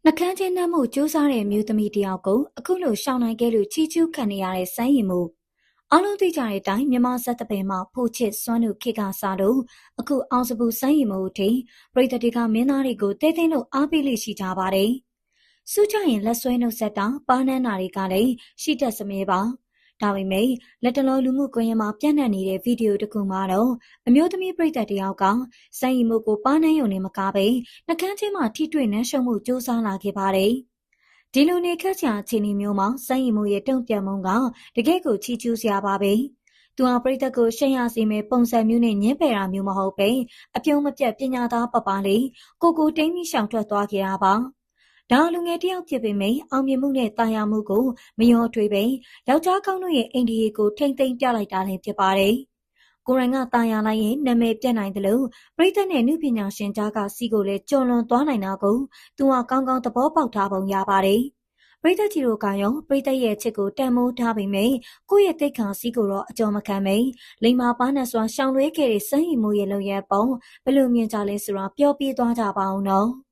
နှကမ်းချင်းနှမ်းမှုစူးစမ်းတဲ့အမျိုးသမီးတယောက်ကိုအခုလိုရှောင်းနိုင်ခဲ့လို့ချီးကျူးခံနေရတဲ့စမ်းရည်မှုအားလုံးသိကြတဲ့အတိုင်းမြန်မာစက်တပင်မှာဖိုချစ်စွမ်းတို့ခေတ်ကစားလို့အခုအောင်စပူစမ်းရည်မှုအထိပရိသတ်တွေကမင်းသားတွေကိုတဲသိမ်းလို့အားပေးလိရှိကြပါတယ်။စူးကြရင်လက်ဆွဲနှုတ်ဆက်တာပါးနှမ်းတာတွေကလည်းရှိတတ်စမြဲပါ။ဒါပေမဲ့လက်တလောလူမှုကွန်ရက်မှာပြန့်နှံ့နေတဲ့ဗီဒီယိုတစ်ခုမှာတော့အမျိုးသမီးပရိသတ်တယောက်ကစမ်းရည်မှုကိုပါးနှမ်းယုံနေမကားပဲနှကမ်းချင်းမှာထိတွေ့နှမ်းရှုံမှုစူးစမ်းလာခဲ့ပါတယ်။ဒီလိုနေခက်ချာအခြေအနေမျိုးမှာစမ်းရည်မှုရဲ့တုံ့ပြန်မှုကတကယ့်ကိုချီးကျူးစရာပါပဲ။သူဟာပရိသတ်ကိုရှင်းရစီမဲ့ပုံစံမျိုးနဲ့ညှင်းပယ်တာမျိုးမဟုတ်ပဲအပြုံးမပြတ်ပညာသားပပလေးကိုတိမ်းပြီးရှောင်ထွက်သွားခဲ့တာပါ။ဒါလူငယ်တယောက်ဖြစ်ပေမယ့်အောင်မြင်မှုနဲ့တာယာမှုကိုမရောထွေးပဲယောက်ျားကောင်းတို့ရဲ့အိန္ဒိယကိုထိမ့်သိမ်းပြလိုက်တာလည်းဖြစ်ပါတယ်။ကိုရိုင်းကတာယာလိုက်ရင်နာမည်ပြတ်နိုင်တယ်လို့ပရိသတ်နဲ့နုပညာရှင်ကြားကစီကိုလည်းကျွံလွန်သွားနိုင်တာကိုသူကကောင်းကောင်းသဘောပေါက်ထားပုံရပါတယ်။ပရိသတ်ကြီးတို့ကရောပရိသတ်ရဲ့ချစ်ကိုတန်မိုးထားပေမယ့်ကိုယ့်ရဲ့တိတ်ခံစီကိုတော့အကျော်မခံပဲလိမ္မာပါးနဲ့စွာရှောင်လွှဲခဲ့တဲ့စမ်းရည်မှုရဲ့လုံရပုံဘယ်လိုမြင်ကြလဲဆိုတာပြောပြသွားကြပါအောင်နော်။